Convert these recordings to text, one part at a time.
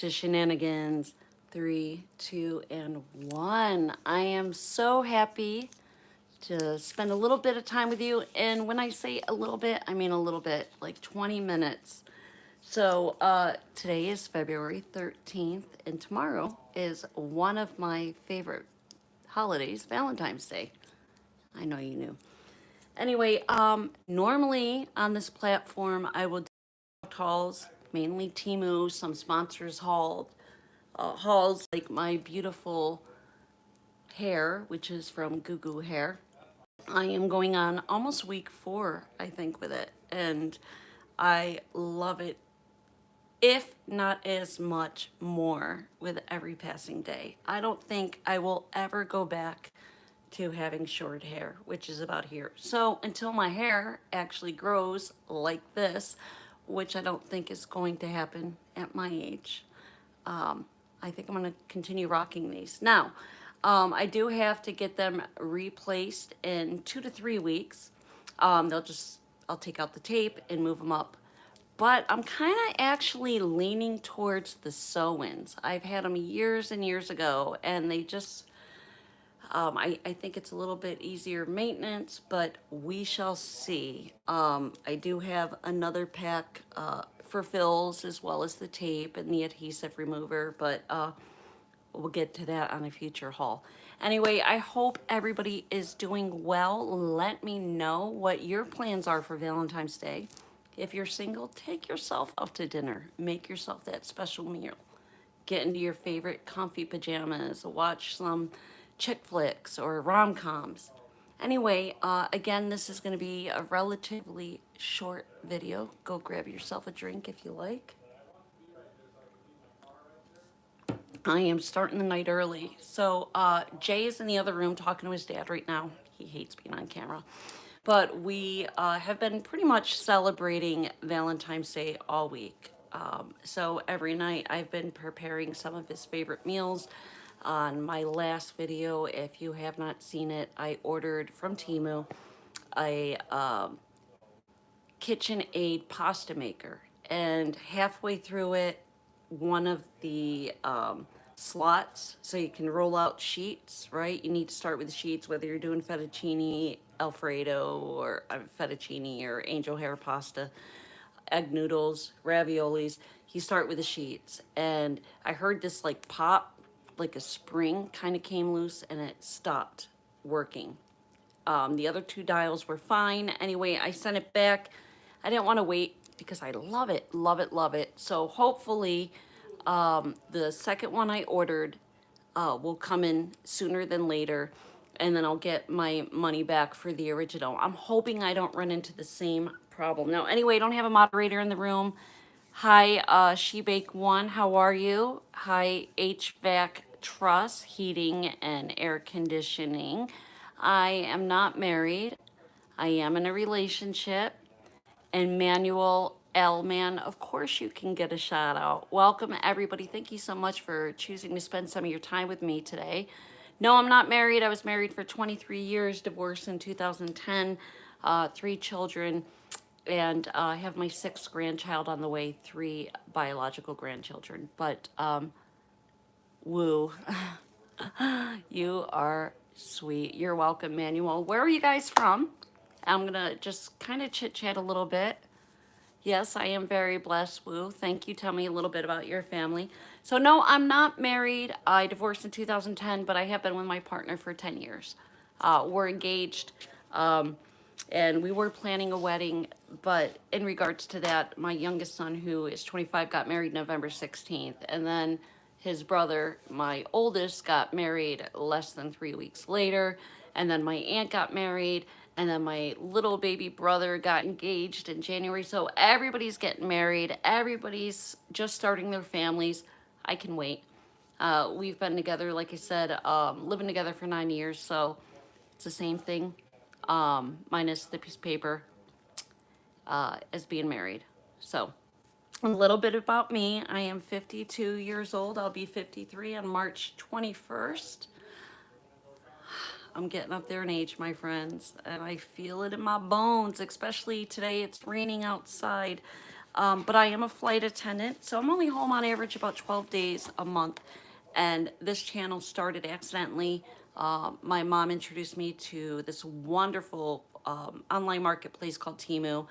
to Shenanigans. 3, 2, and 1. I am so happy to spend a little bit of time with you. And when I say a little bit, I mean a little bit, like 20 minutes. So today is February 13th, and tomorrow is one of my favorite holidays, Valentine's Day. I know you knew. Anyway, normally on this platform, I will do hauls, mainly Temu, some sponsors hauls like my beautiful hair, which is from Goo Goo Hair. I am going on almost week 4, I think, with it, and I love it, if not as much more with every passing day. I don't think I will ever go back to having short hair, which is about here. So until my hair actually grows like this, which I don't think is going to happen at my age, I think I'm going to continue rocking these. Now, I do have to get them replaced in 2 to 3 weeks. I'll take out the tape and move them up. But I'm kind of actually leaning towards the sew-ins. I've had them years and years ago, and they just, I think it's a little bit easier maintenance, but we shall see. I do have another pack for fills, as well as the tape and the adhesive remover, but we'll get to that on a future haul. Anyway, I hope everybody is doing well. Let me know what your plans are for Valentine's Day. If you're single, take yourself out to dinner. Make yourself that special meal. Get into your favorite comfy pajamas. Watch some chick flicks or rom-coms. Anyway, again, this is going to be a relatively short video. Go grab yourself a drink if you like. I am starting the night early. So Jay is in the other room talking to his dad right now. He hates being on camera. But we have been pretty much celebrating Valentine's Day all week. So every night I've been preparing some of his favorite meals. On my last video, if you have not seen it, I ordered from Temu a KitchenAid pasta maker. And halfway through it, one of the slots, so you can roll out sheets, right? You need to start with the sheets, whether you're doing fettuccine Alfredo or fettuccine or angel hair pasta, egg noodles, raviolis. You start with the sheets. And I heard this like pop, like a spring kind of came loose, and it stopped working. The other 2 dials were fine. Anyway, I sent it back. I didn't want to wait because I love it, love it, love it. So hopefully the second one I ordered will come in sooner than later, and then I'll get my money back for the original. I'm hoping I don't run into the same problem. Now, anyway, I don't have a moderator in the room. Hi, SheBake1, how are you? Hi, HVAC Truss, Heating and Air Conditioning. I am not married. I am in a relationship. And Manuel L. of course you can get a shout out. Welcome, everybody. Thank you so much for choosing to spend some of your time with me today. No, I'm not married. I was married for 23 years, divorced in 2010, 3 children, and I have my 6th grandchild on the way, 3 biological grandchildren. But, woo, you are sweet. You're welcome, Manuel. Where are you guys from? I'm going to just kind of chit-chat a little bit. Yes, I am very blessed, Woo. Thank you. Tell me a little bit about your family. So no, I'm not married. I divorced in 2010, but I have been with my partner for 10 years. We're engaged, and we were planning a wedding, but in regards to that, my youngest son, who is 25, got married November 16th, and then his brother, my oldest, got married less than 3 weeks later, and then my aunt got married, and then my little baby brother got engaged in January. So everybody's getting married. Everybody's just starting their families. I can wait. We've been together, like I said, living together for 9 years. So it's the same thing, minus the piece of paper, as being married. So a little bit about me. I am 52 years old. I'll be 53 on March 21st. I'm getting up there in age, my friends, and I feel it in my bones, especially today. It's raining outside. But I am a flight attendant, so I'm only home on average about 12 days a month. And this channel started accidentally. My mom introduced me to this wonderful online marketplace called Temu,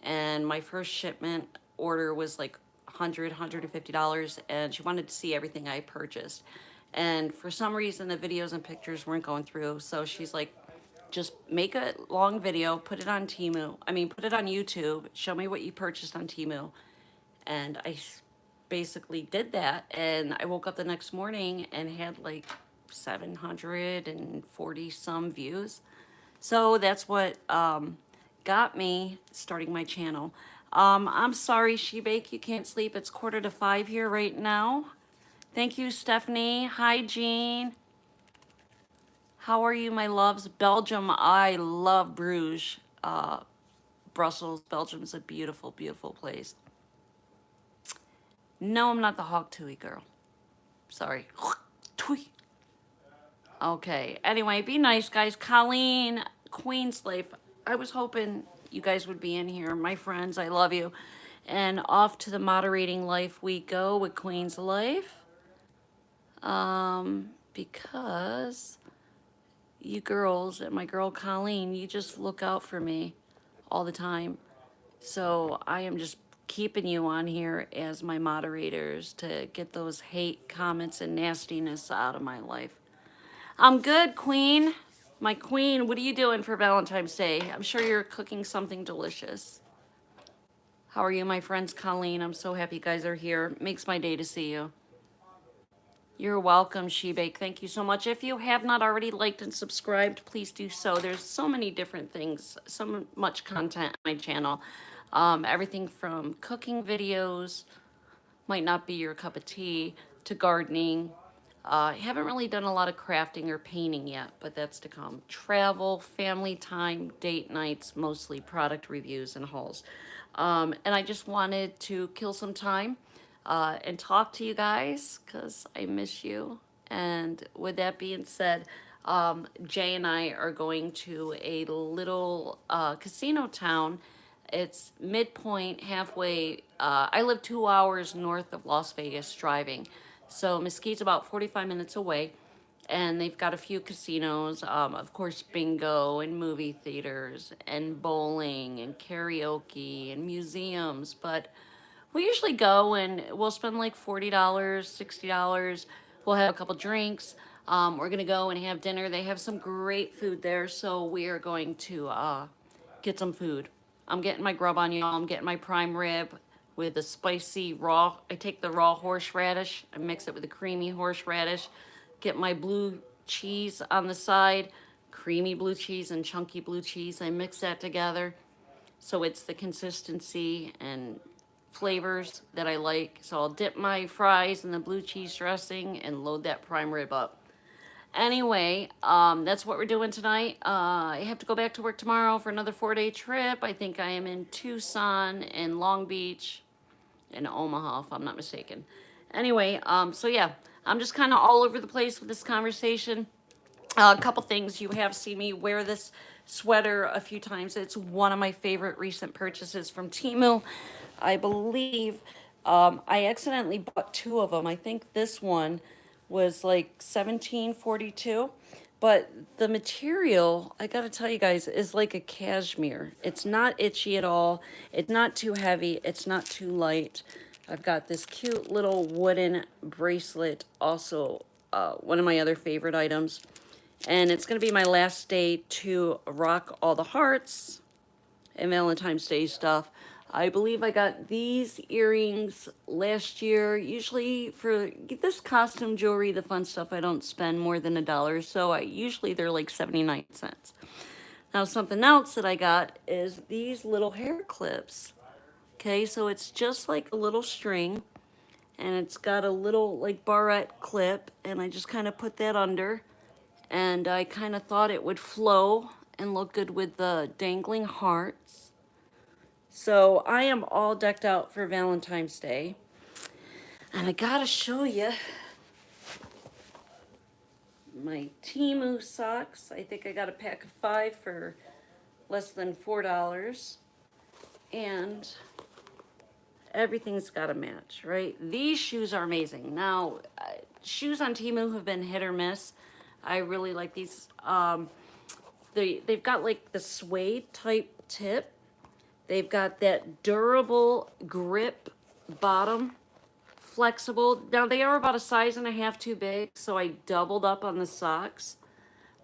and my first shipment order was like $150, and she wanted to see everything I purchased. And for some reason, the videos and pictures weren't going through, so she's like, just make a long video, put it on put it on YouTube, show me what you purchased on Temu. And basically did that. And I woke up the next morning and had like 740 some views. So that's what got me starting my channel. I'm sorry, Shebake, you can't sleep. It's 4:45 here right now. Thank you, Stephanie. Hi, Jean. How are you, my loves? Belgium, I love Bruges. Brussels, Belgium is a beautiful, beautiful place. No, I'm not the Hawk Tui girl. Sorry. Tui. Okay. Anyway, be nice, guys. Colleen, Queenslife. I was hoping you guys would be in here. My friends, I love you. And off to the moderating life we go with Queen's Life. Because you girls and my girl Colleen, you just look out for me all the time. So I am just keeping you on here as my moderators to get those hate comments and nastiness out of my life. I'm good, Queen. My queen, what are you doing for Valentine's Day? I'm sure you're cooking something delicious. How are you, my friends? Colleen, I'm so happy you guys are here. Makes my day to see you. You're welcome, Shebake. Thank you so much. If you have not already liked and subscribed, please do so. There's so many different things, so much content on my channel. Everything from cooking videos, might not be your cup of tea, to gardening. I haven't really done a lot of crafting or painting yet, but that's to come. Travel, family time, date nights, mostly product reviews and hauls. And I just wanted to kill some time and talk to you guys because I miss you. And with that being said, Jay and I are going to a little casino town. It's midpoint, halfway. I live 2 hours north of Las Vegas driving. So Mesquite's about 45 minutes away. And they've got a few casinos, of course, bingo and movie theaters and bowling and karaoke and museums. But we usually go and we'll spend like $40, $60. We'll have a couple drinks. We're going to go and have dinner. They have some great food there. So we are going to get some food. I'm getting my grub on, y'all. I'm getting my prime rib with the spicy raw. I take the raw horseradish. I mix it with the creamy horseradish. Get my blue cheese on the side. Creamy blue cheese and chunky blue cheese. I mix that together. So it's the consistency and flavors that I like. So I'll dip my fries in the blue cheese dressing and load that prime rib up. Anyway, that's what we're doing tonight. I have to go back to work tomorrow for another 4-day trip. I think I am in Tucson and Long Beach and Omaha, if I'm not mistaken. Anyway, so yeah, I'm just kind of all over the place with this conversation. A couple things. You have seen me wear this sweater a few times. It's one of my favorite recent purchases from Temu. I believe I accidentally bought two of them. I think this one was like $17.42, but the material, I gotta tell you guys, is like a cashmere. It's not itchy at all. It's not too heavy. It's not too light. I've got this cute little wooden bracelet, also one of my other favorite items. And it's going to be my last day to rock all the hearts and Valentine's Day stuff. I believe I got these earrings last year. Usually for this costume jewelry, the fun stuff, I don't spend more than $1. So usually they're like 79 cents. Now something else that I got is these little hair clips. Okay, so it's just like a little string. And it's got a little like barrette clip. And I just kind of put that under. And I kind of thought it would flow and look good with the dangling hearts. So I am all decked out for Valentine's Day. And I gotta show you my Temu socks. I think I got a pack of 5 for less than $4. And Everything's got to match, right? These shoes are amazing. Now, shoes on Temu have been hit or miss. I really like these. They've got like the suede type tip. They've got that durable grip bottom, flexible. Now they are about a size and a half too big, so I doubled up on the socks.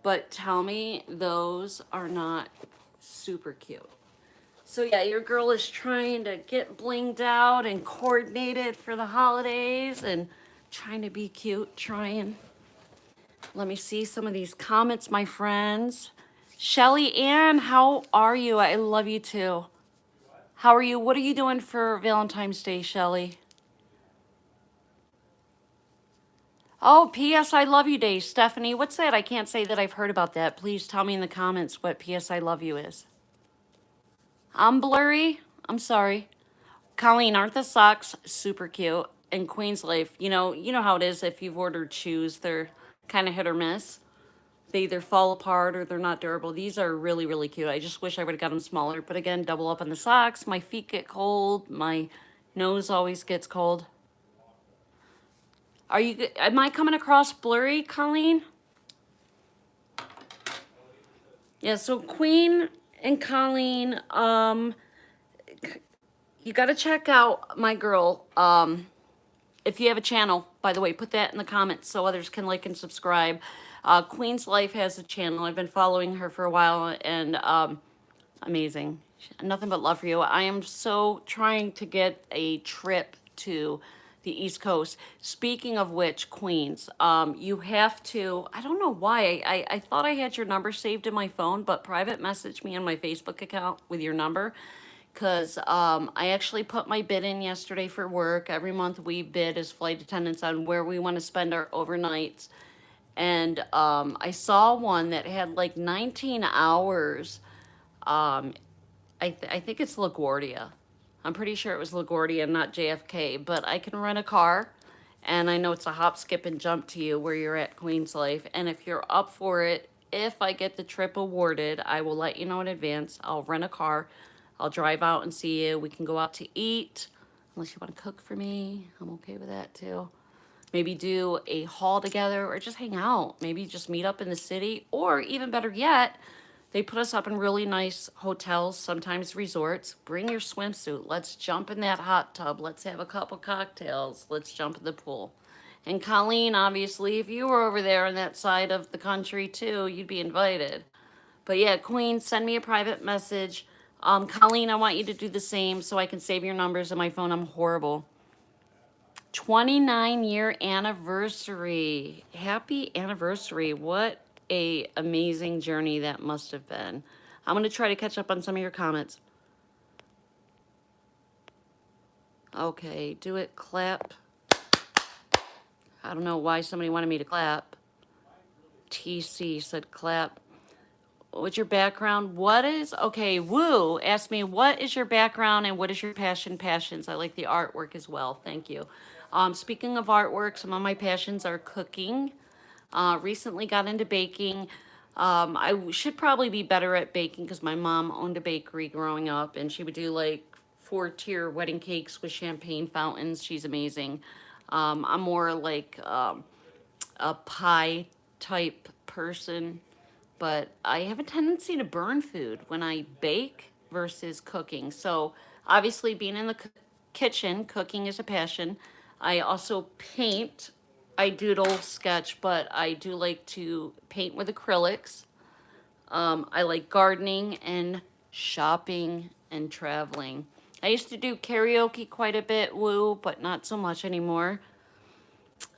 But tell me those are not super cute. So yeah, your girl is trying to get blinged out and coordinated for the holidays and trying to be cute, trying. Let me see some of these comments, my friends. Shelly Ann, how are you? I love you too. How are you? What are you doing for Valentine's Day, Shelly? Oh, P.S. I love you day, Stephanie. What's that? I can't say that I've heard about that. Please tell me in the comments what P.S. I love you is. I'm blurry. I'm sorry. Colleen, aren't the socks super cute? And Queen's Life, you know how it is if you've ordered shoes, they're kind of hit or miss. They either fall apart or they're not durable. These are really, really cute. I just wish I would have got them smaller. But again, double up on the socks. My feet get cold. My nose always gets cold. Am I coming across blurry, Colleen? Yeah, so Queen and Colleen, you got to check out my girl. If you have a channel, by the way, put that in the comments so others can like and subscribe. Queen's Life has a channel. I've been following her for a while, and amazing. Nothing but love for you. I am so trying to get a trip to the East Coast. Speaking of which, Queens, you have to, I don't know why, I thought I had your number saved in my phone, but private message me on my Facebook account with your number. Because I actually put my bid in yesterday for work. Every month we bid as flight attendants on where we want to spend our overnights. And I saw one that had like 19 hours. I think it's LaGuardia. I'm pretty sure it was LaGuardia, not JFK. But I can rent a car, and I know it's a hop, skip, and jump to you where you're at Queen's Life. And if you're up for it, if I get the trip awarded, I will let you know in advance. I'll rent a car. I'll drive out and see you. We can go out to eat. Unless you want to cook for me, I'm okay with that too. Maybe do a haul together or just hang out. Maybe just meet up in the city, or even better yet, they put us up in really nice hotels, sometimes resorts. Bring your swimsuit. Let's jump in that hot tub. Let's have a couple cocktails. Let's jump in the pool. And Colleen, obviously, if you were over there on that side of the country too, you'd be invited. But yeah, Queen, send me a private message. Colleen, I want you to do the same so I can save your numbers on my phone. I'm horrible. 29-year anniversary. Happy anniversary. What a amazing journey that must have been. I'm going to try to catch up on some of your comments. Okay, do it. Clap. I don't know why somebody wanted me to clap. TC said clap. What's your background? Okay, Woo asked me, what is your background and what is your passions? I like the artwork as well. Thank you. Speaking of artwork, some of my passions are cooking. Recently got into baking. I should probably be better at baking because my mom owned a bakery growing up, and she would do like 4-tier wedding cakes with champagne fountains. She's amazing. I'm more like a pie type person, but I have a tendency to burn food when I bake versus cooking. So obviously being in the kitchen, cooking is a passion. I also paint. I doodle, sketch, but I do like to paint with acrylics. I like gardening and shopping and traveling. I used to do karaoke quite a bit, Woo, but not so much anymore.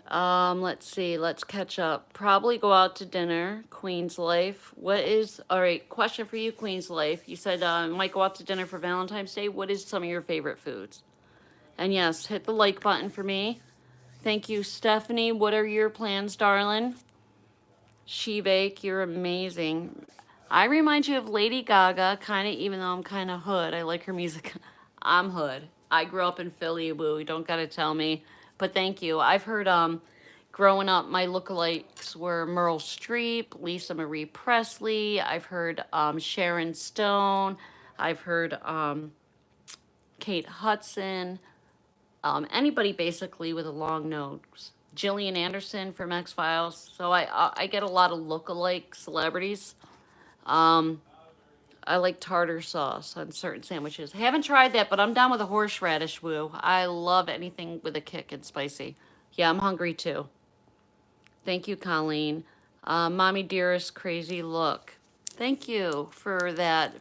Let's see, let's catch up. Probably go out to dinner, Queen's Life. All right, question for you, Queen's Life. You said might go out to dinner for Valentine's Day. What is some of your favorite foods? And yes, hit the like button for me. Thank you, Stephanie. What are your plans, darling? She Bake, you're amazing. I remind you of Lady Gaga, kind of, even though I'm kind of hood. I like her music. I'm hood. I grew up in Philly, Woo. You don't got to tell me. But thank you. I've heard growing up, my lookalikes were Meryl Streep, Lisa Marie Presley. I've heard Sharon Stone. I've heard Kate Hudson. Anybody basically with a long nose. Gillian Anderson from X-Files. So I get a lot of look-alike celebrities. Um, I like tartar sauce on certain sandwiches. I haven't tried that, but I'm down with a horseradish woo. I love anything with a kick and spicy. Yeah, I'm hungry too. Thank you, Colleen. Mommy Dearest Crazy Look. Thank you for that.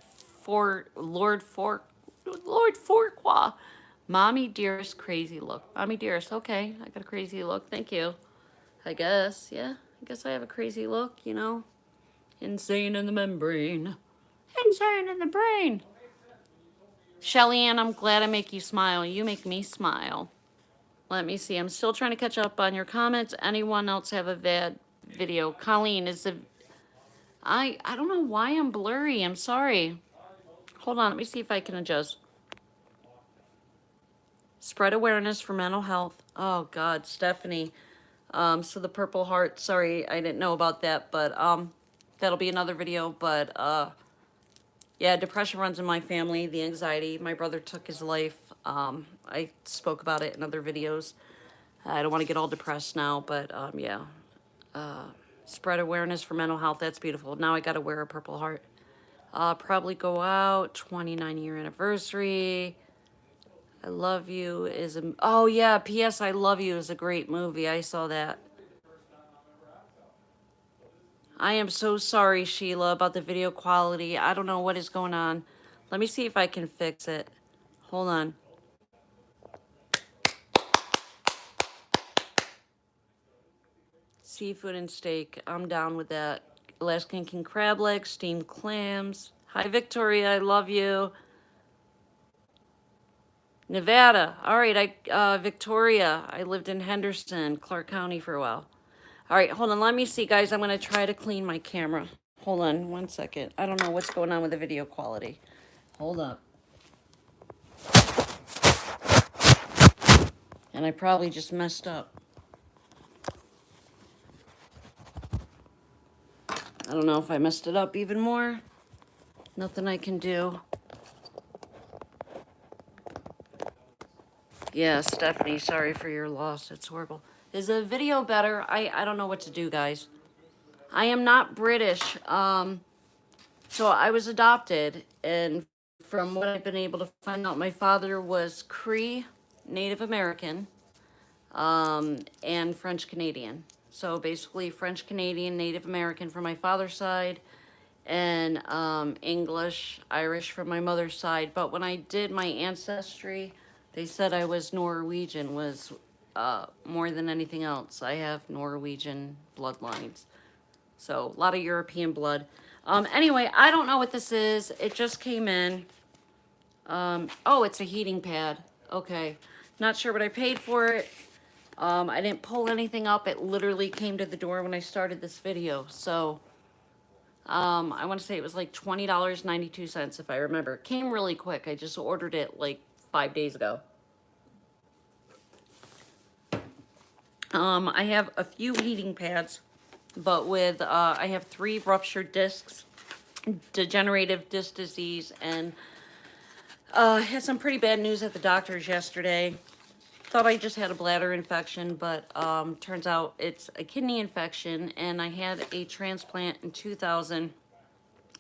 For Lord Forqua. Mommy Dearest Crazy Look. Mommy Dearest, okay. I got a crazy look. Thank you. I guess, yeah. I guess I have a crazy look, you know. Insane in the membrane. Insane in the brain. Shelly Ann, I'm glad I make you smile. You make me smile. Let me see. I'm still trying to catch up on your comments. Anyone else have a bad video? Colleen, is the I don't know why I'm blurry. I'm sorry. Hold on. Let me see if I can adjust. Spread awareness for mental health. Oh God, Stephanie. So the Purple Heart. Sorry, I didn't know about that, but that'll be another video. But yeah, depression runs in my family. The anxiety. My brother took his life. I spoke about it in other videos. I don't want to get all depressed now, but yeah. Spread awareness for mental health. That's beautiful. Now I got to wear a Purple Heart. Probably go out. 29-year anniversary. I Love You is a... Oh, yeah. P.S. I Love You is a great movie. I saw that. I am so sorry, Sheila, about the video quality. I don't know what is going on. Let me see if I can fix it. Hold on. Seafood and steak. I'm down with that. Alaskan king crab legs, steamed clams. Hi, Victoria. I love you. Nevada. All right, Victoria. I lived in Henderson, Clark County for a while. All right, hold on. Let me see, guys. I'm going to try to clean my camera. Hold on 1 second. I don't know what's going on with the video quality. Hold up. And I probably just messed up. I don't know if I messed it up even more. Nothing I can do. Yeah, Stephanie, sorry for your loss. It's horrible. Is the video better? I don't know what to do, guys. I am not British. So I was adopted, and from what I've been able to find out, my father was Cree, Native American, and French Canadian. So basically French Canadian, Native American from my father's side, and English, Irish from my mother's side. But when I did my ancestry, they said I was Norwegian, was more than anything else. I have Norwegian bloodlines. So a lot of European blood. Anyway, I don't know what this is. It just came in. Oh, it's a heating pad. Okay. Not sure what I paid for it. I didn't pull anything up. It literally came to the door when I started this video. So, I want to say it was like $20.92 if I remember. It came really quick. I just ordered it like 5 days ago. I have a few heating pads, but with, I have 3 ruptured discs, degenerative disc disease, and had some pretty bad news at the doctor's yesterday. Thought I just had a bladder infection, but turns out it's a kidney infection, and I had a transplant in 2000,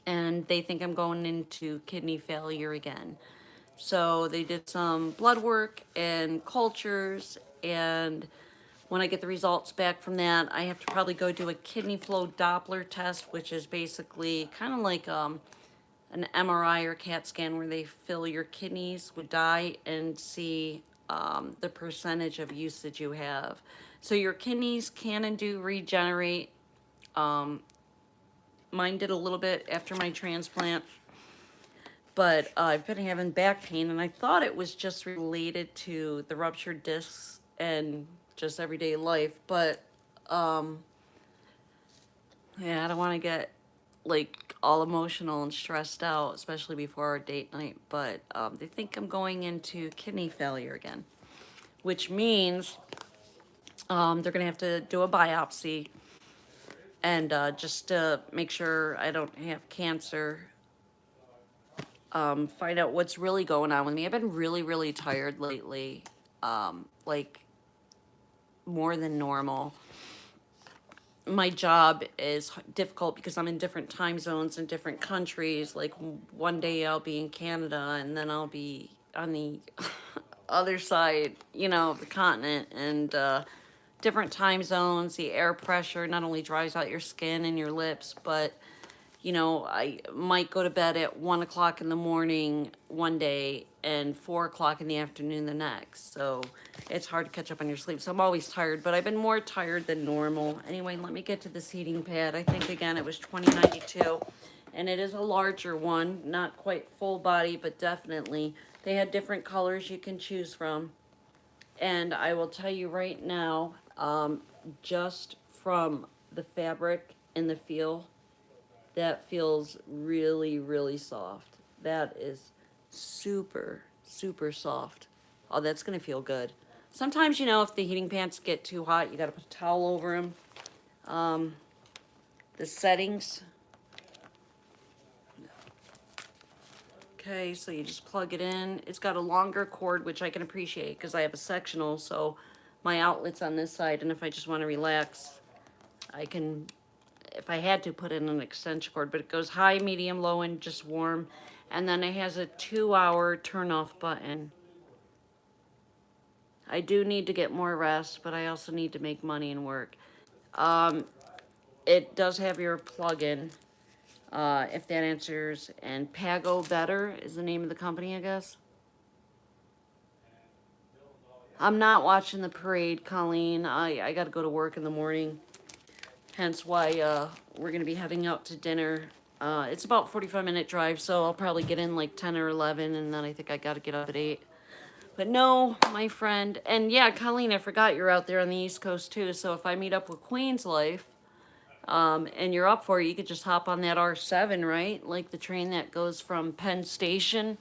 and they think I'm going into kidney failure again. So they did some blood work and cultures, and when I get the results back from that, I have to probably go do a kidney flow Doppler test, which is basically kind of like an MRI or CAT scan where they fill your kidneys with dye and see the percentage of usage you have. So your kidneys can and do regenerate. Mine did a little bit after my transplant, but I've been having back pain, and I thought it was just related to the ruptured discs and just everyday life, but yeah, I don't want to get like all emotional and stressed out, especially before our date night, but they think I'm going into kidney failure again, which means they're gonna have to do a biopsy and just to make sure I don't have cancer, find out what's really going on with me. I've been really, really tired lately. like more than normal. My job is difficult because I'm in different time zones in different countries. Like one day I'll be in Canada and then I'll be on the other side, of the continent, and different time zones. The air pressure not only dries out your skin and your lips, but I might go to bed at 1 o'clock in the morning one day and 4 o'clock in the afternoon the next. So it's hard to catch up on your sleep. So I'm always tired, but I've been more tired than normal. Anyway, let me get to this heating pad. I think again it was 2092, and it is a larger one, not quite full body, but definitely. They had different colors you can choose from. And I will tell you right now, just from the fabric and the feel, that feels really, really soft. That is super, super soft. Oh, that's gonna feel good. Sometimes, if the heating pants get too hot, you gotta put a towel over them. The settings. Okay, so you just plug it in. It's got a longer cord, which I can appreciate because I have a sectional, so my outlet's on this side, and if I just want to relax, I can, if I had to, put in an extension cord, but it goes high, medium, low, and just warm. And then it has a 2-hour turn off button. I do need to get more rest, but I also need to make money and work. It does have your plug-in, if that answers. And Pago Better is the name of the company, I guess. I'm not watching the parade, Colleen. I got to go to work in the morning. Hence why we're going to be heading out to dinner. It's about 45-minute drive, so I'll probably get in like 10 or 11, and then I think I got to get up at 8. But no, my friend, and yeah, Colleen, I forgot you're out there on the East Coast too, so if I meet up with Queen's Life, and you're up for it, you could just hop on that R7, right? Like the train that goes from Penn Station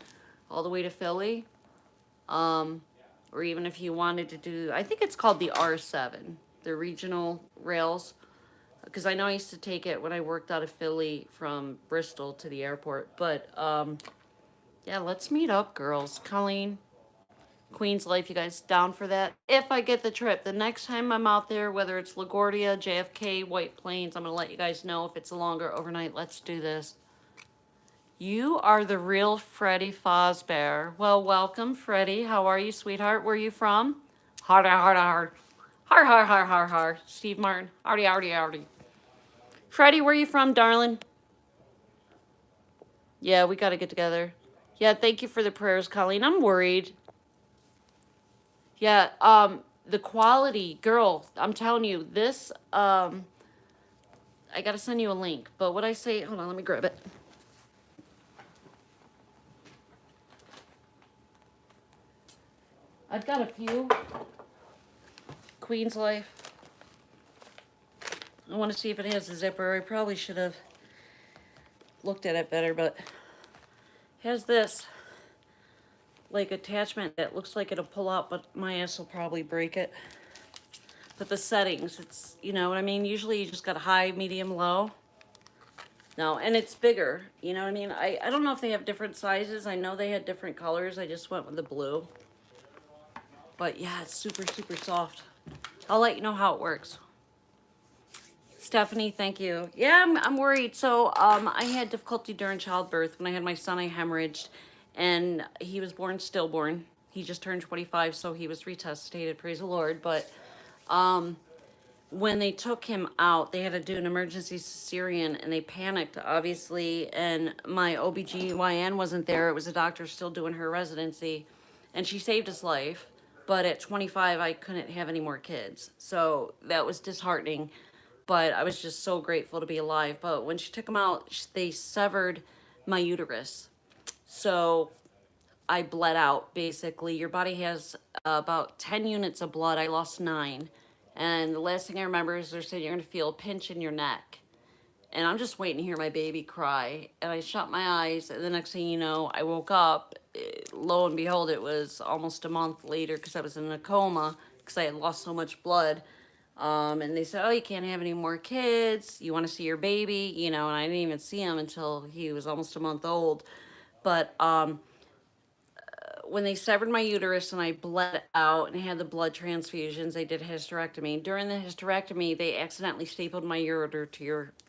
all the way to Philly. Or even if you wanted to do, I think it's called the R7, the regional rails. Because I know I used to take it when I worked out of Philly from Bristol to the airport. But yeah, let's meet up, girls. Colleen, Queen's Life, you guys down for that? If I get the trip, the next time I'm out there, whether it's LaGuardia, JFK, White Plains, I'm going to let you guys know if it's a longer overnight. Let's do this. You are the real Freddie Fosbear. Well, welcome, Freddie. How are you, sweetheart? Where are you from? Hard, hard, hard. Hard, hard, hard, hard, hard. Steve Martin. Hardy, hardy, hardy. Freddie, where are you from, darling? Yeah, we got to get together. Yeah, thank you for the prayers, Colleen. I'm worried. Yeah, the quality, girl, I'm telling you, this, I got to send you a link. But what I say, hold on, let me grab it. I've got a few. Queen's Life. I want to see if it has a zipper. I probably should have looked at it better, but it has this like attachment that looks like it'll pull out, but my ass will probably break it. But the settings, it's, you know what I mean? Usually you just got high, medium, low. No, and it's bigger, you know what I mean? I don't know if they have different sizes. I know they had different colors. I just went with the blue. But yeah, it's super, super soft. I'll let you know how it works. Stephanie, thank you. Yeah, I'm worried. So I had difficulty during childbirth. When I had my son, I hemorrhaged, and he was born stillborn. He just turned 25, so he was resuscitated, praise the Lord. But when they took him out, they had to do an emergency cesarean, and they panicked, obviously, and my OBGYN wasn't there. It was a doctor still doing her residency, and she saved his life. But at 25, I couldn't have any more kids. So that was disheartening. But I was just so grateful to be alive. But when she took him out, they severed my uterus. So I bled out, basically. Your body has about 10 units of blood. I lost 9. And the last thing I remember is they're saying you're going to feel a pinch in your neck. And I'm just waiting to hear my baby cry. And I shut my eyes. And the next thing you know, I woke up. Lo and behold, it was almost a month later because I was in a coma because I had lost so much blood. And they said, oh, you can't have any more kids. You want to see your baby, you know, and I didn't even see him until he was almost a month old. But when they severed my uterus and I bled out and had the blood transfusions, they did a hysterectomy. During the hysterectomy, they accidentally stapled my ureter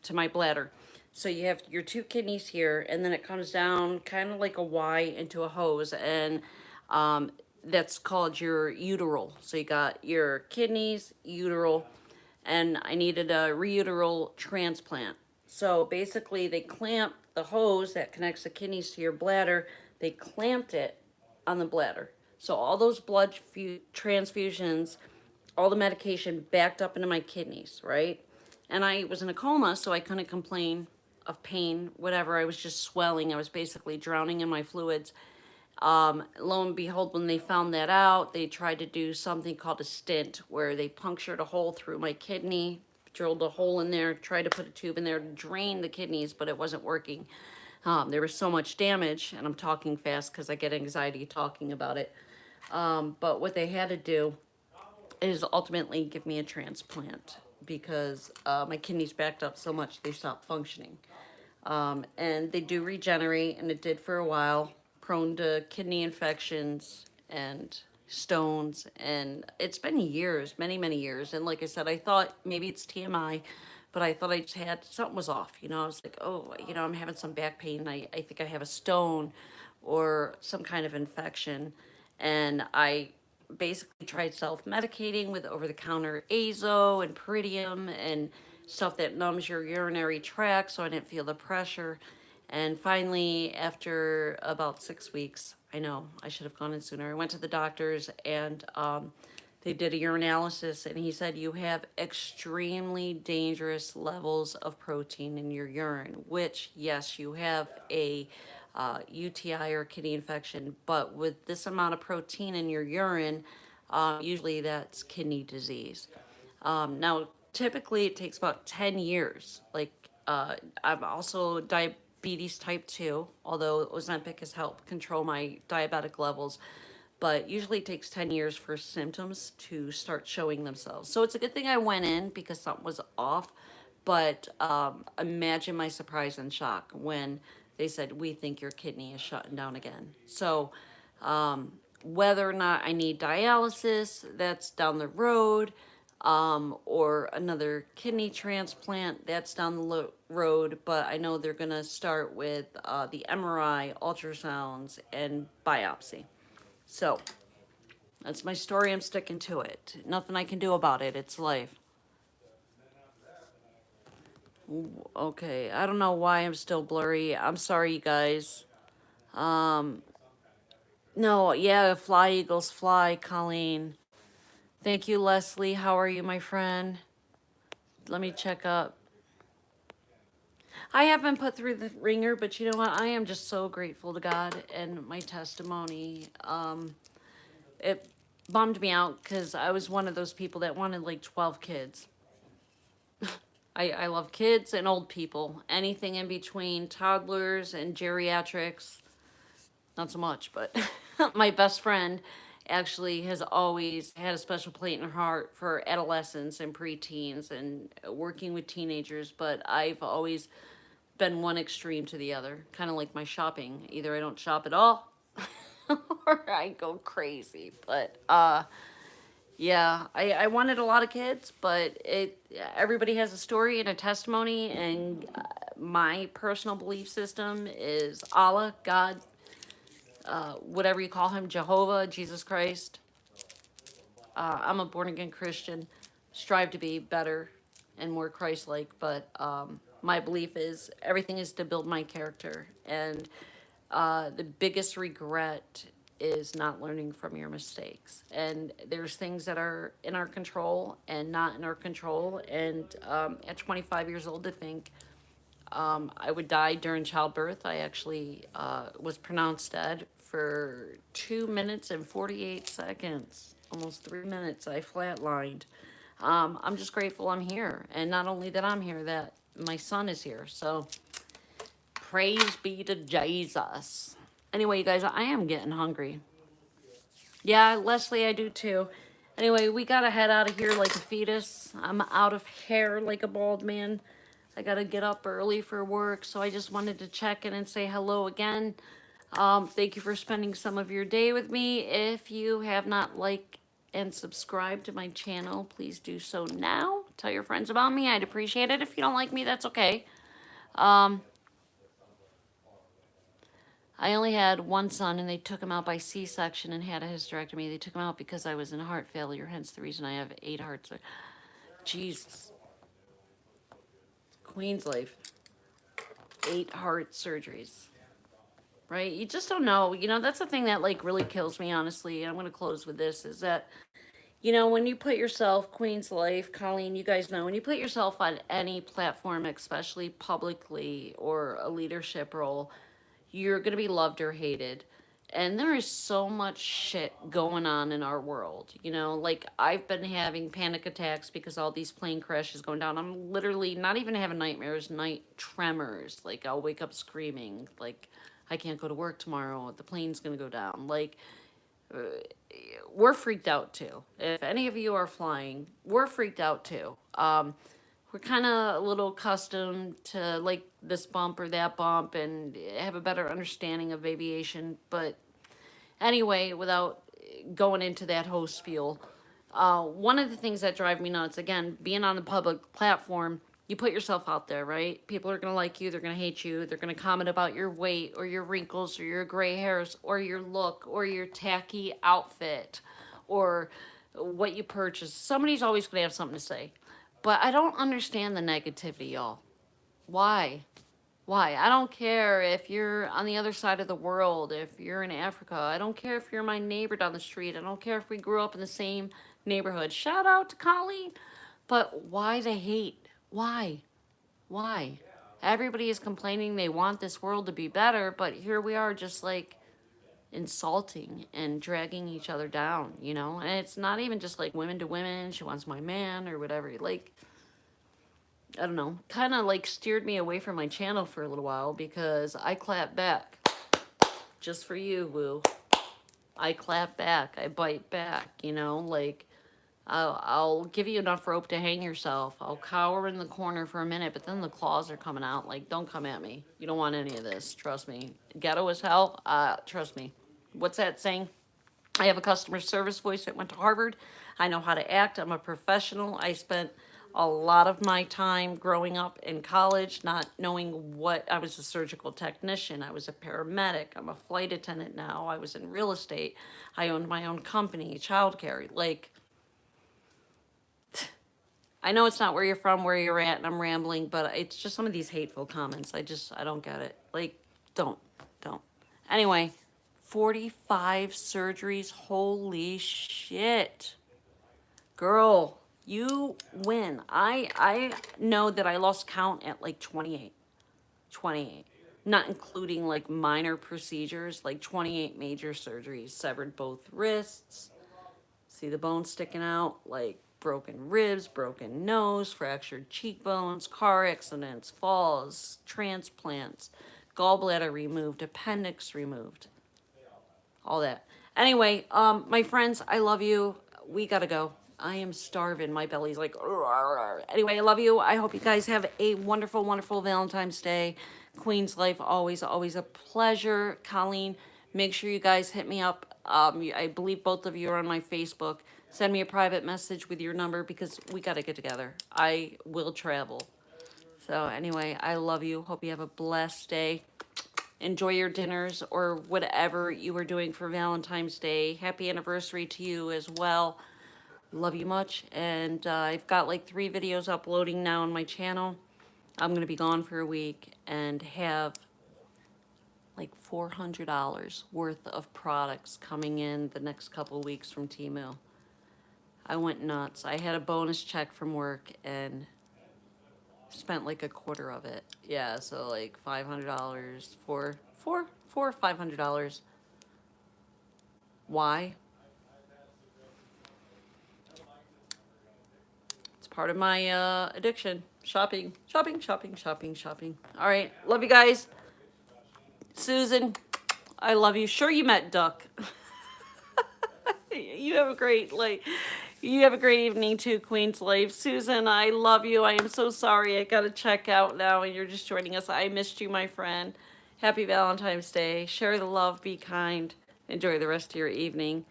to my bladder. So you have your two kidneys here, and then it comes down kind of like a Y into a hose, and um, that's called your uteral. So you got your kidneys, uteral, and I needed a reuteral transplant. So basically, they clamped the hose that connects the kidneys to your bladder. They clamped it on the bladder. So all those transfusions, all the medication backed up into my kidneys, right? And I was in a coma, so I couldn't complain of pain, whatever. I was just swelling. I was basically drowning in my fluids. Lo and behold, when they found that out, they tried to do something called a stent, where they punctured a hole through my kidney, drilled a hole in there, tried to put a tube in there to drain the kidneys, but it wasn't working. There was so much damage, and I'm talking fast because I get anxiety talking about it. But what they had to do is ultimately give me a transplant because my kidneys backed up so much they stopped functioning. And they do regenerate, and it did for a while, prone to kidney infections and stones. And it's been years, many, many years. And like I said, I thought maybe it's TMI, but I thought I just had something was off. You know, I was like, oh, I'm having some back pain. I think I have a stone or some kind of infection. And I basically tried self-medicating with over-the-counter azo and pyridium and stuff that numbs your urinary tract so I didn't feel the pressure. And finally, after about 6 weeks, I know I should have gone in sooner, I went to the doctors, and they did a urinalysis, and he said you have extremely dangerous levels of protein in your urine, which, yes, you have a UTI or kidney infection, but with this amount of protein in your urine, usually that's kidney disease. Now, typically it takes about 10 years. Like, I'm also diabetes type 2, although Ozempic has helped control my diabetic levels. But usually it takes 10 years for symptoms to start showing themselves. So it's a good thing I went in because something was off. But imagine my surprise and shock when they said, we think your kidney is shutting down again. So whether or not I need dialysis, that's down the road, or another kidney transplant, that's down the road. But I know they're going to start with the MRI, ultrasounds, and biopsy. So that's my story. I'm sticking to it. Nothing I can do about it. It's life. Okay, I don't know why I'm still blurry. I'm sorry, you guys. No, yeah, fly, Eagles, fly, Colleen. Thank you, Leslie. How are you, my friend? Let me check up. I have been put through the ringer, but you know what? I am just so grateful to God and my testimony. It bummed me out because I was one of those people that wanted like 12 kids. I love kids and old people. Anything in between, toddlers and geriatrics, not so much, but my best friend actually has always had a special place in her heart for adolescents and preteens and working with teenagers, but I've always been one extreme to the other, kind of like my shopping. Either I don't shop at all or I go crazy. But yeah, I wanted a lot of kids, but everybody has a story and a testimony, and my personal belief system is Allah, God, whatever you call him, Jehovah, Jesus Christ. I'm a born again Christian, strive to be better and more Christ-like, but my belief is everything is to build my character, and the biggest regret is not learning from your mistakes. And there's things that are in our control and not in our control. And at 25 years old, to think I would die during childbirth. I actually was pronounced dead for 2 minutes and 48 seconds, almost 3 minutes. I flatlined. I'm just grateful I'm here. And not only that I'm here, that my son is here. So praise be to Jesus. Anyway, you guys, I am getting hungry. Yeah, Leslie, I do too. Anyway, we gotta head out of here like a fetus. I'm out of hair like a bald man. I gotta get up early for work, so I just wanted to check in and say hello again. Thank you for spending some of your day with me. If you have not liked and subscribed to my channel, please do so now. Tell your friends about me. I'd appreciate it. If you don't like me, that's okay. Um, I only had one son, and they took him out by C-section and had a hysterectomy. They took him out because I was in heart failure, hence the reason I have 8 hearts. Jesus. Queen's life. 8 heart surgeries. Right? You just don't know. You know, that's the thing that like really kills me, honestly. And I'm going to close with this is that, you know, when you put yourself, Queen's Life, Colleen, you guys know, when you put yourself on any platform, especially publicly or a leadership role, you're going to be loved or hated. And there is so much shit going on in our world. You know, like I've been having panic attacks because all these plane crashes going down. I'm literally not even having nightmares, night tremors. Like I'll wake up screaming, like I can't go to work tomorrow. The plane's going to go down. Like we're freaked out too. If any of you are flying, we're freaked out too. We're kind of a little accustomed to like this bump or that bump and have a better understanding of aviation. But anyway, without going into that whole spiel, one of the things that drive me nuts, again, being on the public platform, you put yourself out there, right? People are going to like you, they're going to hate you, they're going to comment about your weight or your wrinkles or your gray hairs or your look or your tacky outfit or what you purchased. Somebody's always going to have something to say. But I don't understand the negativity, y'all. Why? Why? I don't care if you're on the other side of the world, if you're in Africa. I don't care if you're my neighbor down the street. I don't care if we grew up in the same neighborhood. Shout out to Colleen. But why the hate? Why? Why? Everybody is complaining they want this world to be better, but here we are just like insulting and dragging each other down, you know? And it's not even just like women to women, she wants my man or whatever. Like, I don't know, kind of like steered me away from my channel for a little while because I clap back. Just for you, Woo. I clap back. I bite back, you know? Like, I'll give you enough rope to hang yourself. I'll cower in the corner for a minute, but then the claws are coming out. Like, don't come at me. You don't want any of this. Trust me. Ghetto as hell. Trust me. What's that saying? I have a customer service voice that went to Harvard. I know how to act. I'm a professional. I spent a lot of my time growing up in college not knowing what I was a surgical technician. I was a paramedic. I'm a flight attendant now. I was in real estate. I owned my own company, childcare. Like, I know it's not where you're from, where you're at, and I'm rambling, but it's just some of these hateful comments. I don't get it. Like, don't. Anyway, 45 surgeries. Holy shit. Girl, you win. I know that I lost count at like 28. 28. Not including like minor procedures, like 28 major surgeries. Severed both wrists. See the bone sticking out, like broken ribs, broken nose, fractured cheekbones, car accidents, falls, transplants, gallbladder removed, appendix removed, all that. Anyway, my friends, I love you. We gotta go. I am starving. My belly's like, "Arr." Anyway, I love you. I hope you guys have a wonderful, wonderful Valentine's Day. Queen's Life, always, always a pleasure. Colleen, make sure you guys hit me up. I believe both of you are on my Facebook. Send me a private message with your number because we got to get together. I will travel. So anyway, I love you. Hope you have a blessed day. Enjoy your dinners or whatever you are doing for Valentine's Day. Happy anniversary to you as well. Love you much. And I've got like 3 videos uploading now on my channel. I'm going to be gone for a week and have like $400 worth of products coming in the next couple weeks from Temu. I went nuts. I had a bonus check from work and spent like a quarter of it. Yeah, so like $500, four or $500. Why? It's part of my addiction. Shopping. All right, love you guys. Susan, I love you. Sure, you met Duck. You have a great evening too, Queen's Life. Susan, I love you. I am so sorry. I gotta check out now and you're just joining us. I missed you, my friend. Happy Valentine's Day. Share the love, be kind. Enjoy the rest of your evening.